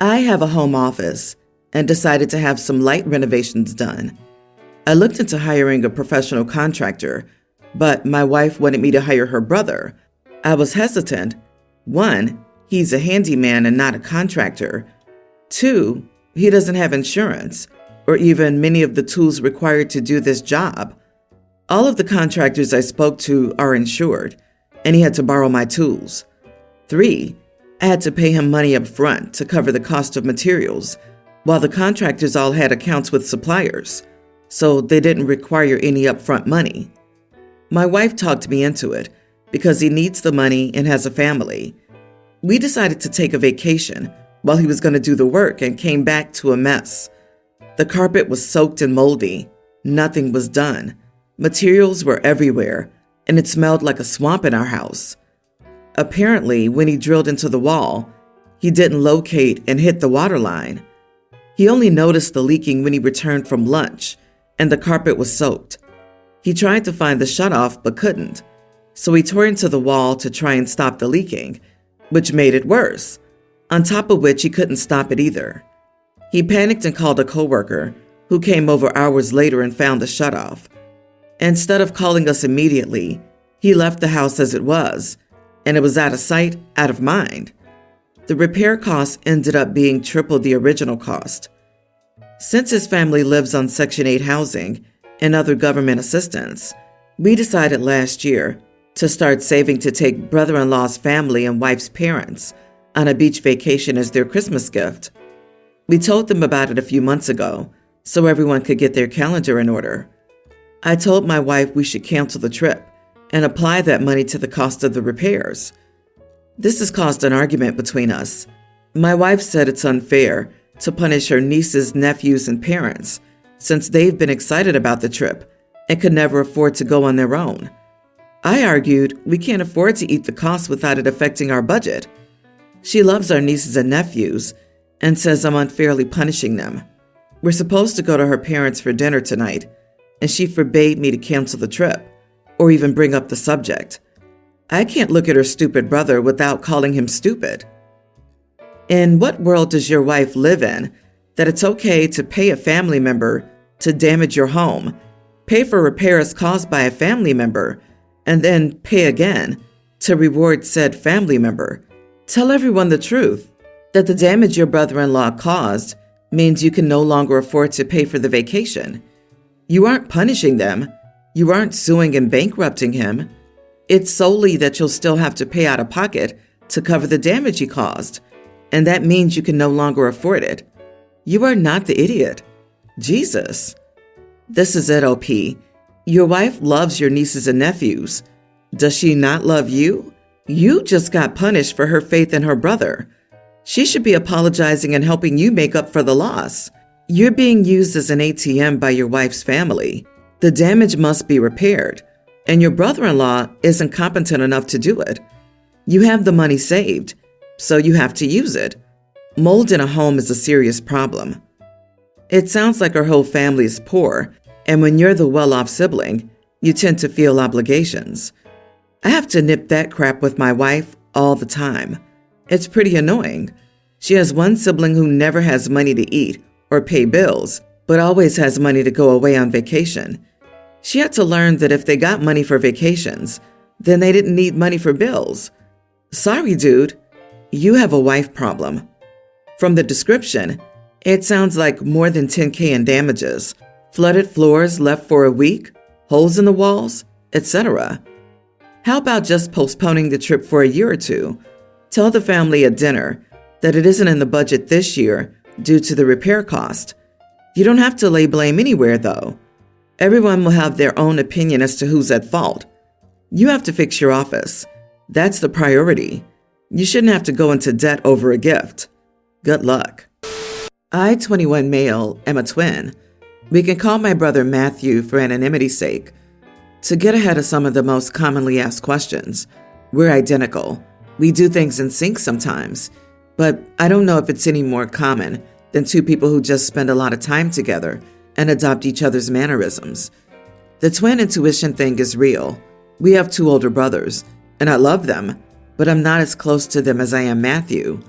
I have a home office and decided to have some light renovations done. I looked into hiring a professional contractor, but my wife wanted me to hire her brother. I was hesitant. 1, he's a handyman and not a contractor. 2, he doesn't have insurance or even many of the tools required to do this job. All of the contractors I spoke to are insured, and he had to borrow my tools. 3, I had to pay him money up front to cover the cost of materials, while the contractors all had accounts with suppliers, so they didn't require any upfront money. My wife talked me into it because he needs the money and has a family. We decided to take a vacation while he was going to do the work and came back to a mess. The carpet was soaked and moldy. Nothing was done. Materials were everywhere, and it smelled like a swamp in our house. Apparently, when he drilled into the wall, he didn't locate and hit the water line. He only noticed the leaking when he returned from lunch, and the carpet was soaked. He tried to find the shutoff but couldn't, so he tore into the wall to try and stop the leaking, which made it worse, on top of which he couldn't stop it either. He panicked and called a coworker, who came over hours later and found the shutoff. Instead of calling us immediately, he left the house as it was, and it was out of sight, out of mind. The repair costs ended up being triple the original cost. Since his family lives on Section 8 housing and other government assistance, we decided last year to start saving to take brother-in-law's family and wife's parents on a beach vacation as their Christmas gift. We told them about it a few months ago so everyone could get their calendar in order. I told my wife we should cancel the trip and apply that money to the cost of the repairs. This has caused an argument between us. My wife said it's unfair to punish her nieces, nephews, and parents since they've been excited about the trip and could never afford to go on their own. I argued we can't afford to eat the cost without it affecting our budget. She loves our nieces and nephews and says I'm unfairly punishing them. We're supposed to go to her parents for dinner tonight, and she forbade me to cancel the trip or even bring up the subject. I can't look at her stupid brother without calling him stupid. In what world does your wife live in that it's okay to pay a family member to damage your home, pay for repairs caused by a family member, and then pay again to reward said family member? Tell everyone the truth, that the damage your brother-in-law caused means you can no longer afford to pay for the vacation. You aren't punishing them. You aren't suing and bankrupting him. It's solely that you'll still have to pay out of pocket to cover the damage he caused, and that means you can no longer afford it. You are not the idiot. Jesus. This is it, OP. Your wife loves your nieces and nephews. Does she not love you? You just got punished for her faith in her brother. She should be apologizing and helping you make up for the loss. You're being used as an ATM by your wife's family. The damage must be repaired, and your brother-in-law isn't competent enough to do it. You have the money saved, so you have to use it. Mold in a home is a serious problem. It sounds like her whole family is poor, and when you're the well-off sibling, you tend to feel obligations. I have to nip that crap with my wife all the time. It's pretty annoying. She has one sibling who never has money to eat or pay bills, but always has money to go away on vacation. She had to learn that if they got money for vacations, then they didn't need money for bills. Sorry, dude. You have a wife problem. From the description, it sounds like more than $10,000 in damages, flooded floors left for a week, holes in the walls, etc. How about just postponing the trip for a year or two? Tell the family at dinner that it isn't in the budget this year due to the repair cost. You don't have to lay blame anywhere, though. Everyone will have their own opinion as to who's at fault. You have to fix your office. That's the priority. You shouldn't have to go into debt over a gift. Good luck. I, 21 male, am a twin. We can call my brother Matthew for anonymity's sake. To get ahead of some of the most commonly asked questions, we're identical. We do things in sync sometimes, but I don't know if it's any more common than two people who just spend a lot of time together and adopt each other's mannerisms. The twin intuition thing is real. We have 2 older brothers, and I love them, but I'm not as close to them as I am Matthew.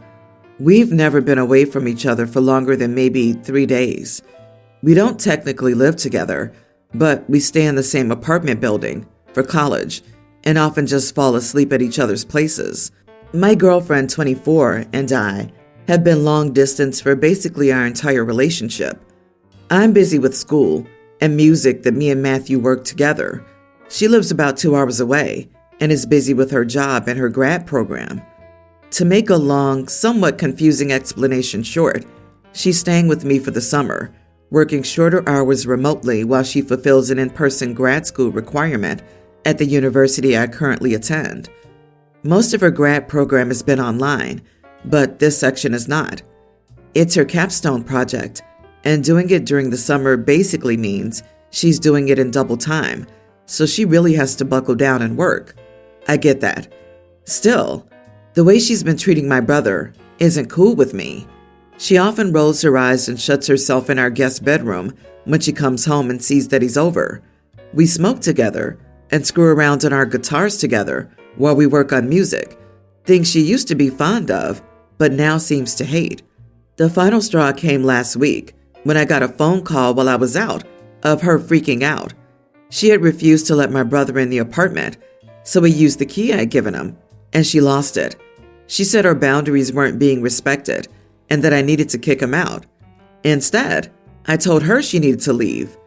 We've never been away from each other for longer than maybe 3 days. We don't technically live together, but we stay in the same apartment building for college and often just fall asleep at each other's places. My girlfriend, 24, and I have been long distance for basically our entire relationship. I'm busy with school and music that me and Matthew work together. She lives about 2 hours away and is busy with her job and her grad program. To make a long, somewhat confusing explanation short, she's staying with me for the summer, working shorter hours remotely while she fulfills an in-person grad school requirement at the university I currently attend. Most of her grad program has been online, but this section is not. It's her capstone project, and doing it during the summer basically means she's doing it in double time, so she really has to buckle down and work. I get that. Still, the way she's been treating my brother isn't cool with me. She often rolls her eyes and shuts herself in our guest bedroom when she comes home and sees that he's over. We smoke together and screw around on our guitars together while we work on music, things she used to be fond of, but now seems to hate. The final straw came last week when I got a phone call while I was out of her freaking out. She had refused to let my brother in the apartment, so he used the key I'd given him, and she lost it. She said her boundaries weren't being respected and that I needed to kick him out. Instead, I told her she needed to leave.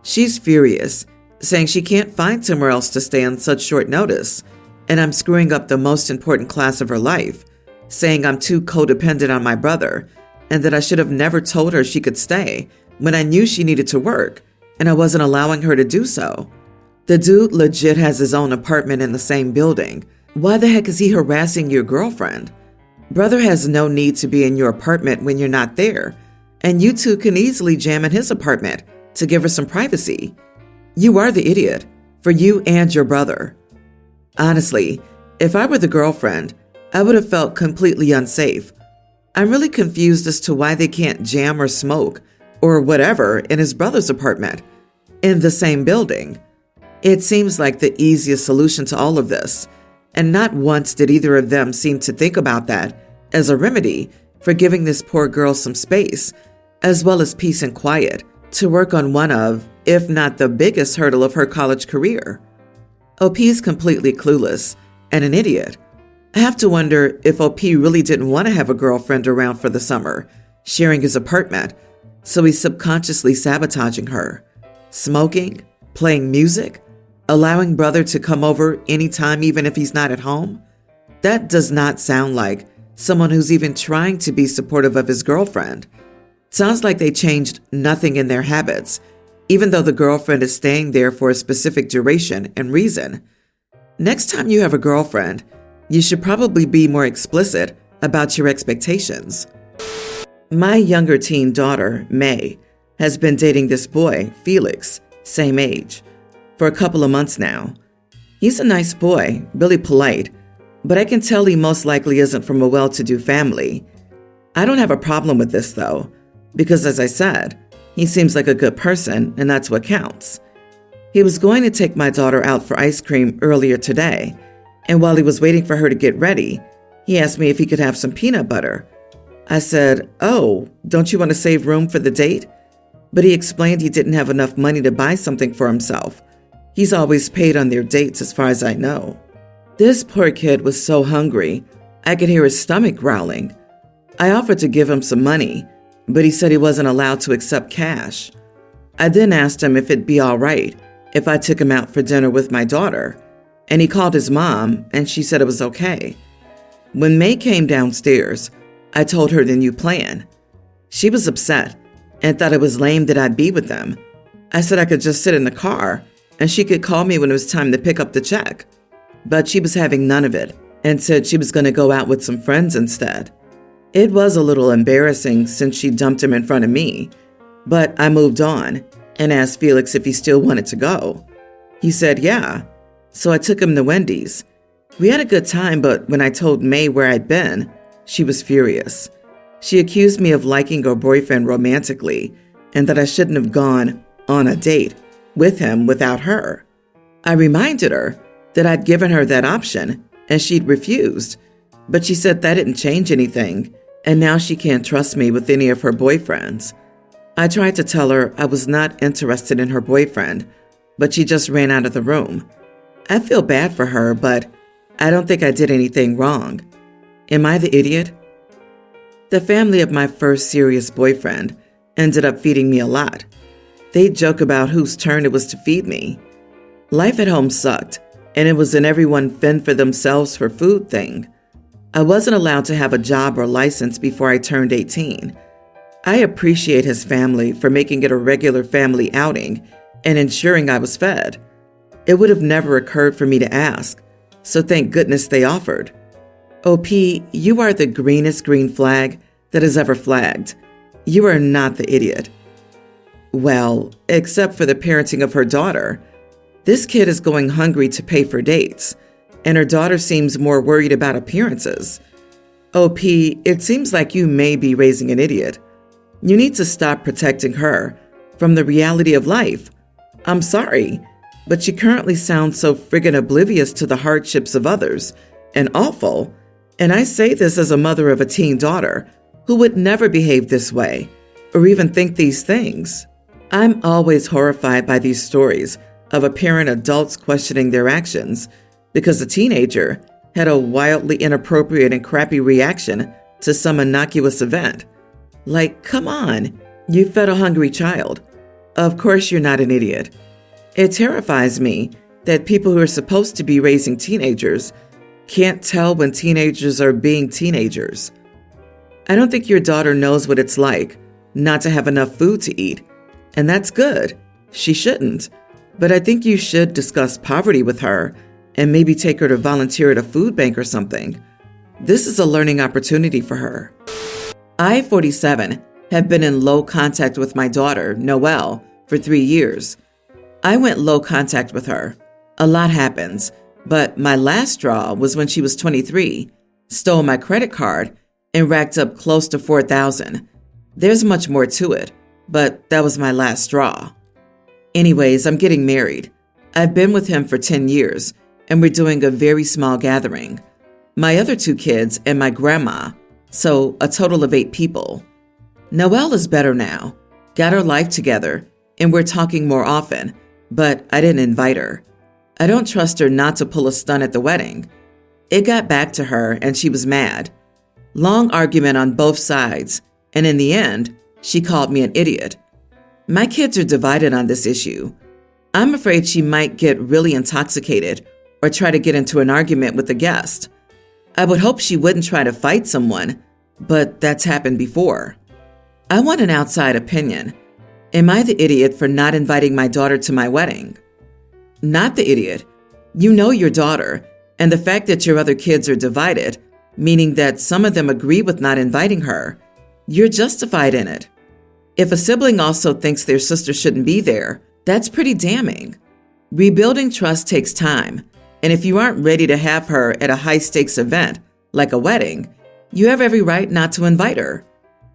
She's furious, saying she can't find somewhere else to stay on such short notice, and I'm screwing up the most important class of her life, saying I'm too codependent on my brother and that I should have never told her she could stay when I knew she needed to work and I wasn't allowing her to do so. The dude legit has his own apartment in the same building. Why the heck is he harassing your girlfriend? Brother has no need to be in your apartment when you're not there, and you two can easily jam in his apartment to give her some privacy. You are the idiot, for you and your brother. Honestly, if I were the girlfriend, I would have felt completely unsafe. I'm really confused as to why they can't jam or smoke or whatever in his brother's apartment in the same building. It seems like the easiest solution to all of this, and not once did either of them seem to think about that as a remedy for giving this poor girl some space, as well as peace and quiet, to work on one of, if not the biggest hurdle of her college career. OP is completely clueless and an idiot. I have to wonder if OP really didn't want to have a girlfriend around for the summer, sharing his apartment, so he's subconsciously sabotaging her. Smoking, playing music, allowing brother to come over anytime even if he's not at home? That does not sound like someone who's even trying to be supportive of his girlfriend. Sounds like they changed nothing in their habits, even though the girlfriend is staying there for a specific duration and reason. Next time you have a girlfriend, you should probably be more explicit about your expectations. My younger teen daughter, May, has been dating this boy, Felix, same age, for a couple of months now. He's a nice boy, really polite, but I can tell he most likely isn't from a well-to-do family. I don't have a problem with this, though, because as I said, he seems like a good person, and that's what counts. He was going to take my daughter out for ice cream earlier today, and while he was waiting for her to get ready, he asked me if he could have some peanut butter. I said, "Oh, don't you want to save room for the date?" But he explained he didn't have enough money to buy something for himself. He's always paid on their dates as far as I know. This poor kid was so hungry, I could hear his stomach growling. I offered to give him some money, but he said he wasn't allowed to accept cash. I then asked him if it'd be all right if I took him out for dinner with my daughter, and he called his mom, and she said it was okay. When May came downstairs, I told her the new plan. She was upset and thought it was lame that I'd be with them. I said I could just sit in the car and she could call me when it was time to pick up the check. But she was having none of it and said she was going to go out with some friends instead. It was a little embarrassing since she dumped him in front of me, but I moved on and asked Felix if he still wanted to go. He said yeah, so I took him to Wendy's. We had a good time, but when I told May where I'd been, she was furious. She accused me of liking her boyfriend romantically and that I shouldn't have gone on a date with him without her. I reminded her that I'd given her that option and she'd refused, but she said that didn't change anything and now she can't trust me with any of her boyfriends. I tried to tell her I was not interested in her boyfriend, but she just ran out of the room. I feel bad for her, but I don't think I did anything wrong. Am I the idiot? The family of my first serious boyfriend ended up feeding me a lot. They'd joke about whose turn it was to feed me. Life at home sucked, and it was an everyone fend for themselves for food thing. I wasn't allowed to have a job or license before I turned 18. I appreciate his family for making it a regular family outing and ensuring I was fed. It would have never occurred for me to ask, so thank goodness they offered. OP, you are the greenest green flag that has ever flagged. You are not the idiot. Well, except for the parenting of her daughter. This kid is going hungry to pay for dates, and her daughter seems more worried about appearances. OP, it seems like you may be raising an idiot. You need to stop protecting her from the reality of life. I'm sorry, but she currently sounds so friggin' oblivious to the hardships of others and awful. And I say this as a mother of a teen daughter who would never behave this way or even think these things. I'm always horrified by these stories of apparent adults questioning their actions because a teenager had a wildly inappropriate and crappy reaction to some innocuous event. Like, come on, you fed a hungry child. Of course you're not an idiot. It terrifies me that people who are supposed to be raising teenagers can't tell when teenagers are being teenagers. I don't think your daughter knows what it's like not to have enough food to eat, and that's good. She shouldn't. But I think you should discuss poverty with her and maybe take her to volunteer at a food bank or something. This is a learning opportunity for her. I, 47, have been in low contact with my daughter, Noelle, for 3 years. I went low contact with her. A lot happens, but my last straw was when she was 23, stole my credit card, and racked up close to $4,000. There's much more to it, but that was my last straw. Anyways, I'm getting married. I've been with him for 10 years, and we're doing a very small gathering. My other 2 kids and my grandma, so a total of 8 people. Noelle is better now, got her life together, and we're talking more often, but I didn't invite her. I don't trust her not to pull a stunt at the wedding. It got back to her, and she was mad. Long argument on both sides, and in the end, she called me an idiot. My kids are divided on this issue. I'm afraid she might get really intoxicated or try to get into an argument with a guest. I would hope she wouldn't try to fight someone, but that's happened before. I want an outside opinion. Am I the idiot for not inviting my daughter to my wedding? Not the idiot. You know your daughter, and the fact that your other kids are divided, meaning that some of them agree with not inviting her, you're justified in it. If a sibling also thinks their sister shouldn't be there, that's pretty damning. Rebuilding trust takes time, and if you aren't ready to have her at a high-stakes event, like a wedding, you have every right not to invite her.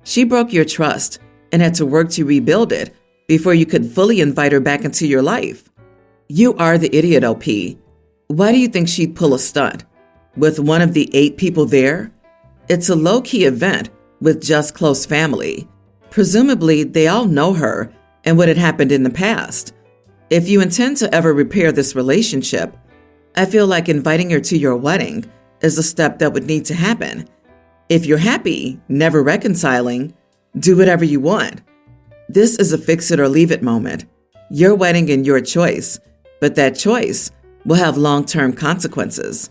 She broke your trust and had to work to rebuild it before you could fully invite her back into your life. You are the idiot, OP. Why do you think she'd pull a stunt? With one of the 8 people there? It's a low-key event with just close family. Presumably, they all know her and what had happened in the past. If you intend to ever repair this relationship, I feel like inviting her to your wedding is a step that would need to happen. If you're happy, never reconciling, do whatever you want. This is a fix-it-or-leave-it moment. Your wedding and your choice, but that choice will have long-term consequences.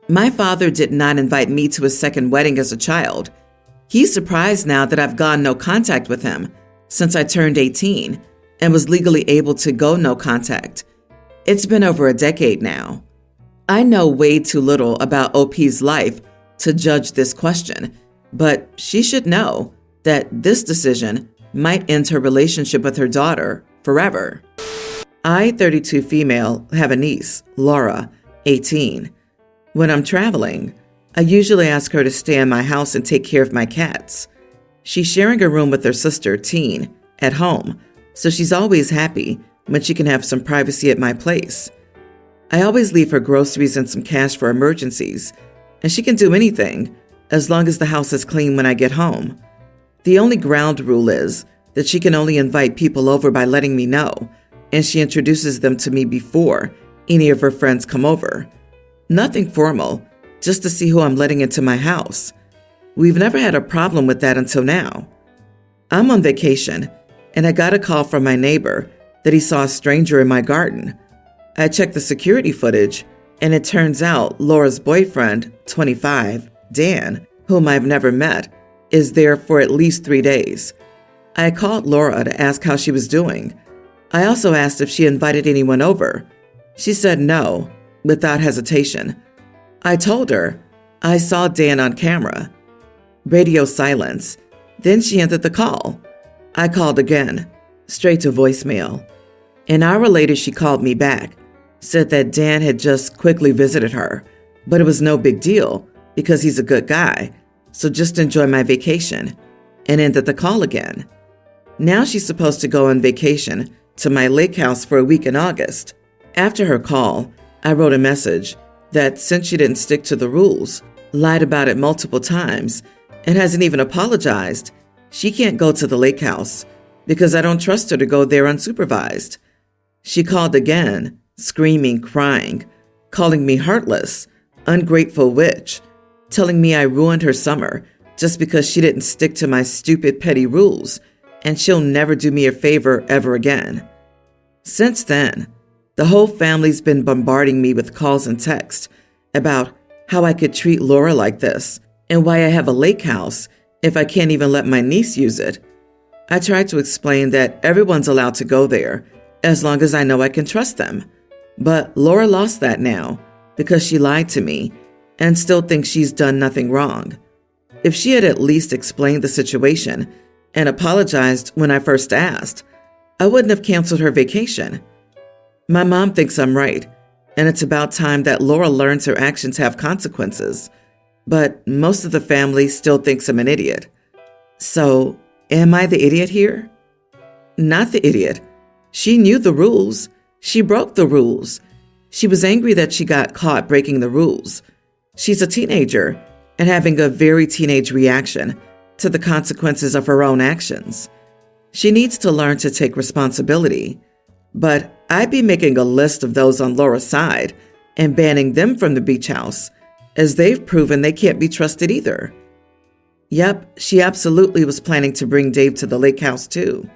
My father did not invite me to his second wedding as a child. He's surprised now that I've gone no contact with him since I turned 18 and was legally able to go no contact. It's been over a decade now. I know way too little about OP's life to judge this question, but she should know that this decision might end her relationship with her daughter forever. I, 32 female, have a niece, Laura, 18. When I'm traveling, I usually ask her to stay in my house and take care of my cats. She's sharing a room with her sister, Teen, at home, so she's always happy when she can have some privacy at my place. I always leave her groceries and some cash for emergencies, and she can do anything as long as the house is clean when I get home. The only ground rule is that she can only invite people over by letting me know, and she introduces them to me before any of her friends come over. Nothing formal, just to see who I'm letting into my house. We've never had a problem with that until now. I'm on vacation, and I got a call from my neighbor that he saw a stranger in my garden. I checked the security footage, and it turns out Laura's boyfriend, 25, Dan, whom I've never met, is there for at least 3 days. I called Laura to ask how she was doing. I also asked if she invited anyone over. She said no, without hesitation. I told her I saw Dan on camera. Radio silence. Then she ended the call. I called again, straight to voicemail. An hour later, she called me back, said that Dan had just quickly visited her, but it was no big deal because he's a good guy, so just enjoy my vacation, and ended the call again. Now she's supposed to go on vacation to my lake house for a week in August. After her call, I wrote a message that since she didn't stick to the rules, lied about it multiple times, and hasn't even apologized, she can't go to the lake house because I don't trust her to go there unsupervised. She called again, screaming, crying, calling me heartless, ungrateful witch, telling me I ruined her summer just because she didn't stick to my stupid petty rules, and she'll never do me a favor ever again. Since then, the whole family's been bombarding me with calls and texts about how I could treat Laura like this and why I have a lake house if I can't even let my niece use it. I tried to explain that everyone's allowed to go there as long as I know I can trust them. But Laura lost that now because she lied to me and still thinks she's done nothing wrong. If she had at least explained the situation and apologized when I first asked, I wouldn't have canceled her vacation. My mom thinks I'm right, and it's about time that Laura learns her actions have consequences. But most of the family still thinks I'm an idiot. So, am I the idiot here? Not the idiot. She knew the rules. She broke the rules. She was angry that she got caught breaking the rules. She's a teenager and having a very teenage reaction to the consequences of her own actions. She needs to learn to take responsibility. But I'd be making a list of those on Laura's side and banning them from the beach house, as they've proven they can't be trusted either. Yep, she absolutely was planning to bring Dave to the lake house too,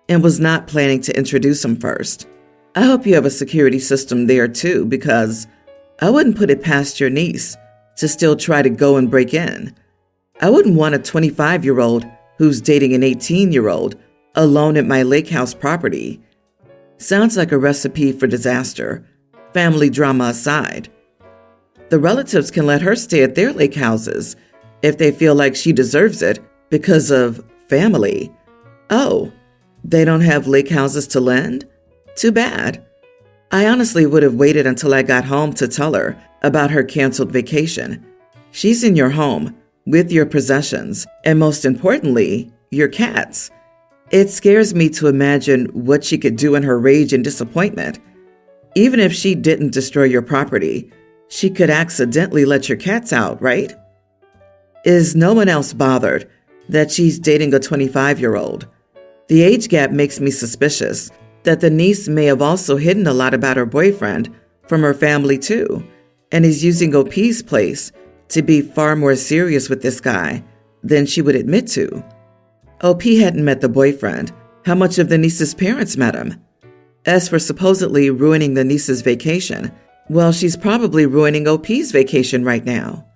and was not planning to introduce him first. I hope you have a security system there too, because I wouldn't put it past your niece to still try to go and break in. I wouldn't want a 25-year-old who's dating an 18-year-old alone at my lake house property. Sounds like a recipe for disaster, family drama aside. The relatives can let her stay at their lake houses if they feel like she deserves it because of family. Oh, they don't have lake houses to lend? Too bad. I honestly would have waited until I got home to tell her about her canceled vacation. She's in your home with your possessions, and most importantly, your cats. It scares me to imagine what she could do in her rage and disappointment. Even if she didn't destroy your property, she could accidentally let your cats out, right? Is no one else bothered that she's dating a 25-year-old? The age gap makes me suspicious that the niece may have also hidden a lot about her boyfriend from her family too, and is using OP's place to be far more serious with this guy than she would admit to. OP hadn't met the boyfriend. How much of the niece's parents met him? As for supposedly ruining the niece's vacation, well, she's probably ruining OP's vacation right now.